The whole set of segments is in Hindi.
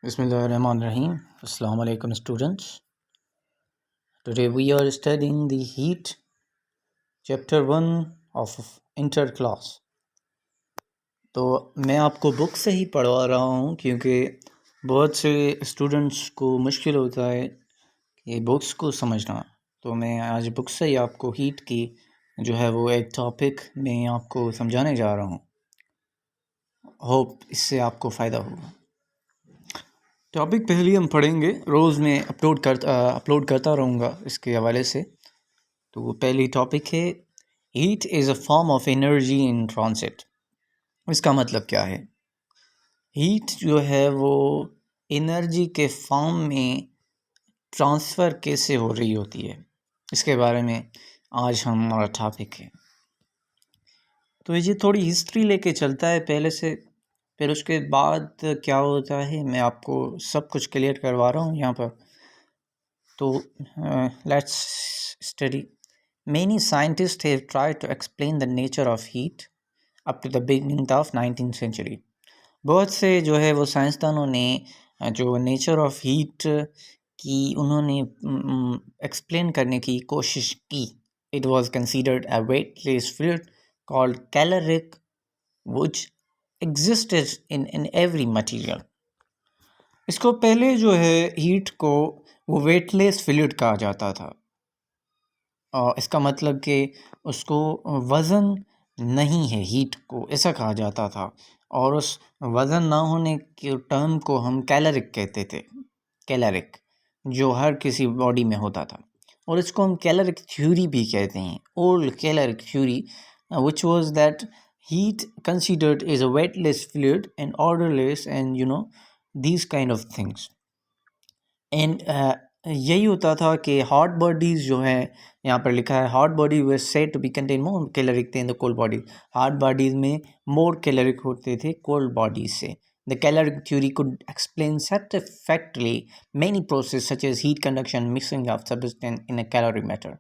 Bismillahirrahmanirrahim. Assalamu alaikum students. Today we are studying the heat chapter 1 of inter class. तो मैं आपको बुक से ही पढ़वा रहा हूँ क्योंकि बहुत से स्टूडेंट्स को मुश्किल होता है कि बुक्स को समझना। तो मैं आज बुक से ही आपको हीट की जो है वो एक टॉपिक में आपको समझाने जा रहा हूँ। होप इससे आपको फ़ायदा होगा। टॉपिक पहले हम पढ़ेंगे, रोज़ में अपलोड करता रहूँगा इसके हवाले से। तो पहली टॉपिक है heat is a form of energy in transit. इसका मतलब क्या है? हीट जो है वो एनर्जी के फॉर्म में ट्रांसफ़र कैसे हो रही होती है, इसके बारे में आज हमारा टॉपिक है। तो ये थोड़ी हिस्ट्री लेके चलता है पहले से, फिर उसके बाद क्या होता है मैं आपको सब कुछ क्लियर करवा रहा हूँ यहाँ पर। तो let's study. Many scientists have tried to explain the nature of heat up to the beginning of 19th century. बहुत से जो है वो साइंसदानों ने जो नेचर ऑफ हीट की उन्होंने एक्सप्लेन करने की कोशिश की। It was considered a weightless fluid called caloric which existed in every material. इसको पहले जो है हीट को वो वेटलेस फ्लूइड कहा जाता था। इसका मतलब कि उसको वज़न नहीं है, हीट को ऐसा कहा जाता था। और उस वज़न ना होने के टर्म को हम कैलोरिक कहते थे, कैलोरिक, जो हर किसी बॉडी में होता था। और इसको हम कैलोरिक थ्योरी भी कहते हैं, old caloric theory, which was that heat considered is a weightless fluid and odorless and these kind of things. And यही होता था कि हॉट बॉडीज़ जो है, यहाँ पर लिखा है hot body were said to be contain more caloric than the cold body. Hot bodies में मोर कैलोरिक होते थे कोल्ड बॉडीज से। The caloric theory could explain satisfactorily many process such as heat conduction, mixing of substance in a calorimeter.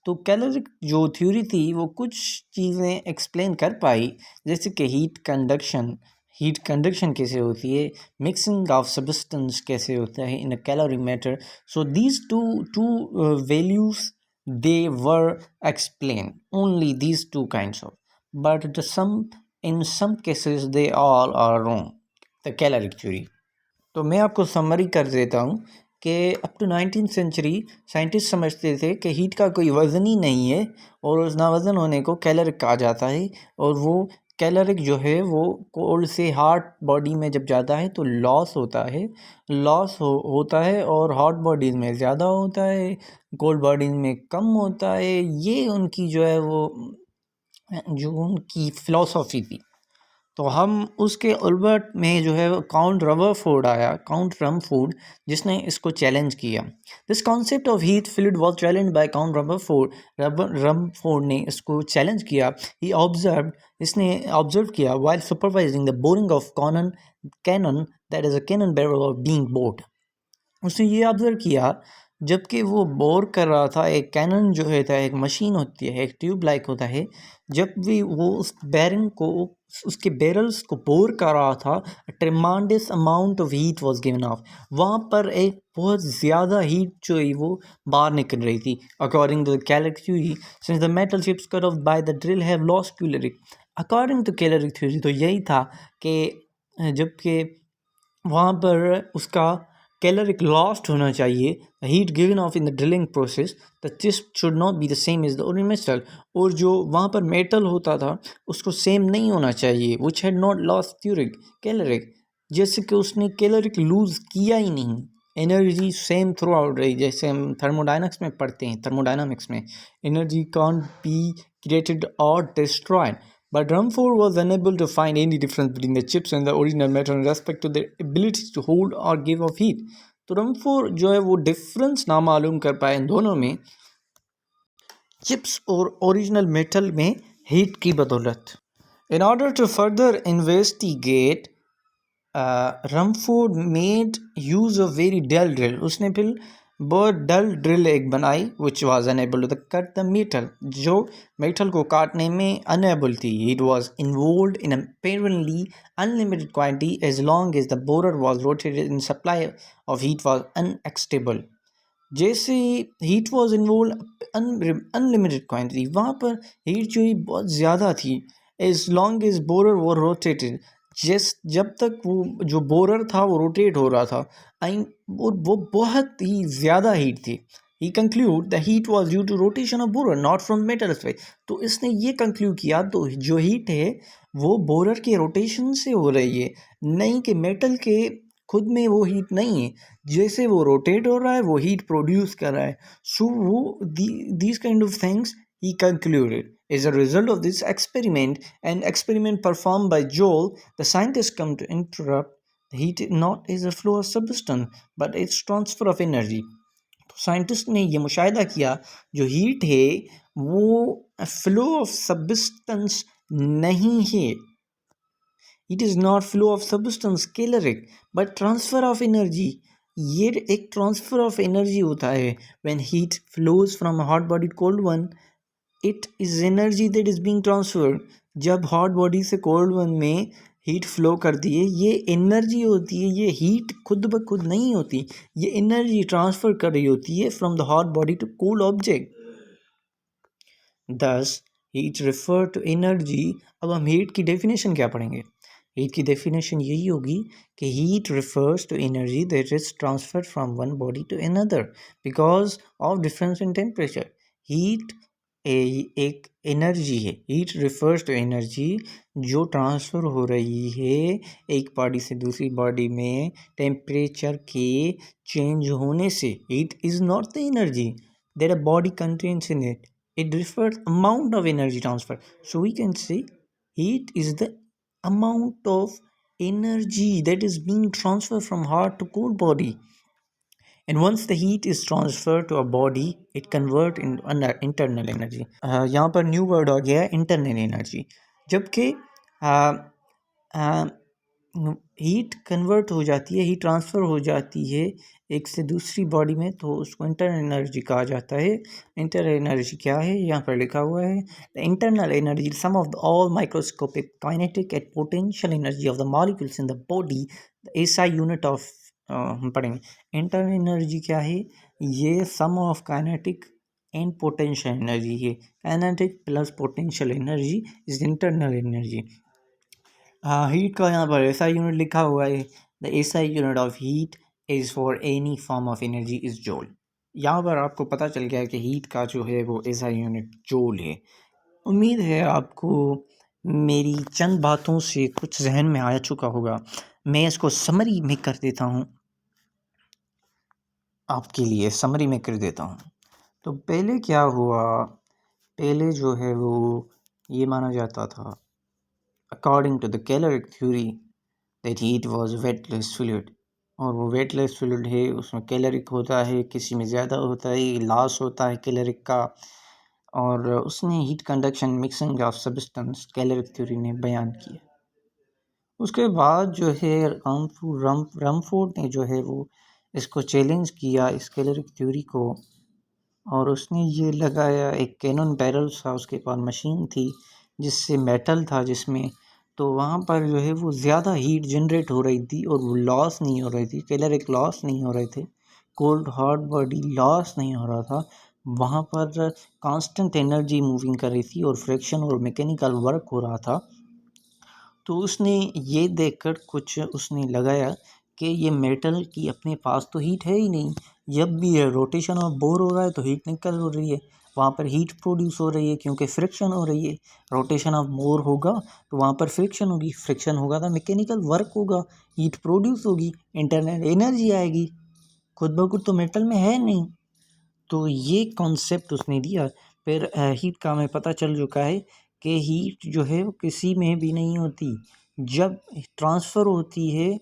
तो कैलोरिक जो थ्योरी थी वो कुछ चीज़ें एक्सप्लेन कर पाई, जैसे कि हीट कंडक्शन कैसे होती है, मिक्सिंग ऑफ सब्सटेंस कैसे होता है in a calorimeter. So these two values they were explain, only these two kinds of, but the some in some cases they all are wrong, the caloric theory. तो मैं आपको समरी कर देता हूँ कि up to 19th century scientist समझते थे कि हीट का कोई वज़न ही नहीं है और उस ना वज़न होने को कैलोरिक कहा जाता है। और वो कैलोरिक जो है वो कोल्ड से हॉट बॉडी में जब जाता है तो लॉस होता है, होता है, और हॉट बॉडीज़ में ज़्यादा होता है, कोल्ड बॉडीज़ में कम होता है। ये उनकी जो है वो जो उनकी फ़िलॉसफ़ी थी। तो हम उसके उलट में जो है काउंट रदरफोर्ड आया, काउंट रदरफोर्ड, जिसने इसको चैलेंज किया। This concept of heat fluid was challenged by count Rutherford. Rutherford ने इसको चैलेंज किया। इसने ऑब्जर्व किया while supervising the boring of cannon, that is a cannon barrel being bored. उसने ये ऑब्ज़र्व किया जबकि वो बोर कर रहा था, एक कैनन जो होता है, एक मशीन होती है, एक ट्यूब लाइक होता है, जब भी वो उस बैरल को, उसके बैरल्स को बोर कर रहा था, ट्रेमेंडस amount of heat was given of. वहाँ पर एक बहुत ज़्यादा हीट जो है वो बाहर निकल रही थी। According to the caloric theory, since the metal chips cut off by the drill have lost caloric. According to caloric theory तो यही था कि जबकि वहाँ पर उसका कैलोरिक लॉस्ट होना चाहिए, heat given off in the drilling process, the chip should not be the same as the original metal. और जो वहाँ पर मेटल होता था उसको सेम नहीं होना चाहिए, which had not lost caloric, जैसे कि उसने कैलोरिक लूज़ किया ही नहीं, एनर्जी सेम थ्रू आउट रही। जैसे हम थर्मोडायनामिक्स में पढ़ते हैं, थर्मोडायनामिक्स में एनर्जी कांट बी क्रिएटेड और destroyed, but Rumford was unable to find any difference between the chips and the original metal in respect to their ability to hold or give off heat. तो रमफोर्ड जो है वो डिफरेंस ना मालूम कर पाए इन दोनों में, चिप्स और ओरिजिनल मेटल में हीट की बदौलत। In order to further investigate, Rumford made use of very dull drill. उसने फिर but dull drill एक बनाई which was unable to cut the metal, जो metal को काटने में unable थी. It was involved in apparently unlimited quantity as long as the borer was rotated and supply of heat was unexstable. जैसे heat was involve unlimited quantity, वहाँ पर हीट जो ही बहुत ज़्यादा थी एज लॉन्ग एज बोरर वो रोटेटेड, जब तक वो जो बोरर था वो रोटेट हो रहा था आई वो बहुत ही ज़्यादा हीट थी. He conclude the heat was due to rotation of borer not from metal space. तो इसने ये कंक्लूड किया तो जो हीट है वो बोरर के रोटेशन से हो रही है, नहीं कि मेटल के खुद में वो हीट नहीं है. जैसे वो रोटेट हो रहा है वो हीट प्रोड्यूस कर रहा है. सो वो these kind of things he concluded. As a result of this experiment, an experiment performed by Joule, the scientists come to interrupt the heat not as a flow of substance but its transfer of energy. तो साइंटिस्ट ने ये मुशाहिदा किया जो हीट है वो फ्लो ऑफ सब्सटेंस नहीं है. It is not flow of substance caloric but transfer of energy. ये एक ट्रांसफ़र ऑफ एनर्जी होता है. When heat flows from hot body to cold one, it is energy that is being transferred. जब हॉट बॉडी से कोल्ड वन में हीट फ्लो करती है ये एनर्जी होती है, ये हीट खुद ब खुद नहीं होती, ये एनर्जी ट्रांसफ़र कर रही होती है from the hot body to cold object. Thus heat refer to energy. अब हम हीट की डेफिनेशन क्या पढ़ेंगे. हीट की डेफिनेशन यही होगी कि heat refers to energy that is transfer from one body to another because of difference in temperature. Heat एक एनर्जी है. हीट रिफर्स टू एनर्जी जो ट्रांसफ़र हो रही है एक बॉडी से दूसरी बॉडी में टेम्परेचर के चेंज होने से. Heat is not the energy that a body contains in it. It refers amount of energy transfer. So we can say heat is the amount of energy that is being transferred from hot to cold body. And once the heat is transferred to a body, it convert in internal energy. यहाँ पर न्यू वर्ड आ गया है इंटरनल एनर्जी. जबकि हीट कन्वर्ट हो जाती है, हीट ट्रांसफ़र हो जाती है एक से दूसरी बॉडी में, तो उसको इंटरनल एनर्जी कहा जाता है. इंटरनल एनर्जी क्या है यहाँ पर लिखा हुआ है. The internal energy sum of all microscopic kinetic and potential energy of the molecules in the body. The SI unit of हम पढ़ेंगे. इंटरनल एनर्जी क्या है, ये sum of kinetic and potential energy है. Kinetic plus potential energy is internal energy. Heat का यहाँ पर एसआई यूनिट लिखा हुआ है. The SI unit of heat is for any form of energy is joule. यहाँ पर आपको पता चल गया है कि हीट का जो है वो एसआई यूनिट जूल है. उम्मीद है आपको मेरी चंद बातों से कुछ जहन में आ चुका होगा. मैं इसको समरी में कर देता हूँ, आपके लिए समरी में कर देता हूँ. तो पहले क्या हुआ, पहले जो है वो ये माना जाता था according to the caloric theory that heat was weightless fluid. और वो weightless fluid है, उसमें कैलोरिक होता है, किसी में ज़्यादा होता है, लॉस होता है कैलोरिक का. और उसने heat conduction mixing of substance caloric theory ने बयान किया. उसके बाद जो है रमफोर्ड ने जो है वो इसको चैलेंज किया इस कैलोरिक थ्योरी को, और उसने ये लगाया एक कैनन बैरल था, उसके पास मशीन थी जिससे मेटल था जिसमें, तो वहाँ पर जो है वो ज़्यादा हीट जनरेट हो रही थी और वो लॉस नहीं हो रही थी, कैलोरिक लॉस नहीं हो रहे थे, कोल्ड हॉट बॉडी लॉस नहीं हो रहा था. वहाँ पर कांस्टेंट एनर्जी मूविंग कर रही थी और फ्रिक्शन और मैकेनिकल वर्क हो रहा था. तो उसने ये देखकर कुछ उसने लगाया कि ये मेटल की अपने पास तो हीट है ही नहीं. जब भी ये रोटेशन ऑफ बोर हो रहा है तो हीट निकल हो रही है, वहाँ पर हीट प्रोड्यूस हो रही है क्योंकि फ्रिक्शन हो रही है. रोटेशन ऑफ बोर होगा तो वहाँ पर फ्रिक्शन होगी, फ्रिक्शन होगा तो मैकेनिकल वर्क होगा, हीट प्रोड्यूस होगी, इंटरनल एनर्जी आएगी. खुद ब खुद तो मेटल में है नहीं. तो ये कॉन्सेप्ट उसने दिया. फिर हीट का हमें पता चल चुका है कि हीट जो है वो किसी में भी नहीं होती. जब ट्रांसफ़र होती है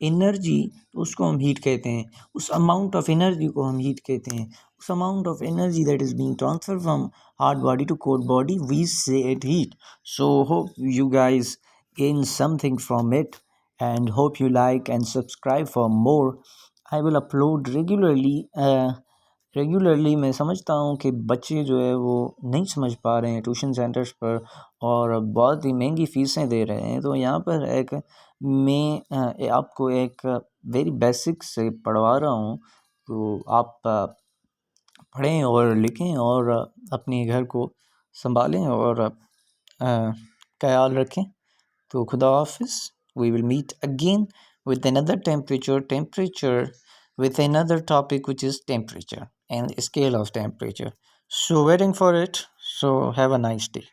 एनर्जी तो उसको हम हीट कहते हैं. उस अमाउंट ऑफ एनर्जी को हम हीट कहते हैं. उस amount of energy that is being transfer from hot body to cold body we say it heat. So hope you guys gain something from it and hope you like and subscribe for more. I will upload regularly. मैं समझता हूँ कि बच्चे जो है वो नहीं समझ पा रहे हैं ट्यूशन सेंटर्स पर और बहुत ही महंगी फ़ीसें दे रहे हैं। तो यहाँ पर मैं आपको एक वेरी बेसिक से पढ़वा रहा हूँ, तो आप पढ़ें और लिखें और अपने घर को संभालें और ख्याल रखें। तो खुदा हाफिज़। We will meet again with another temperature with another topic, which is temperature and scale of temperature. So waiting for it. So have a nice day.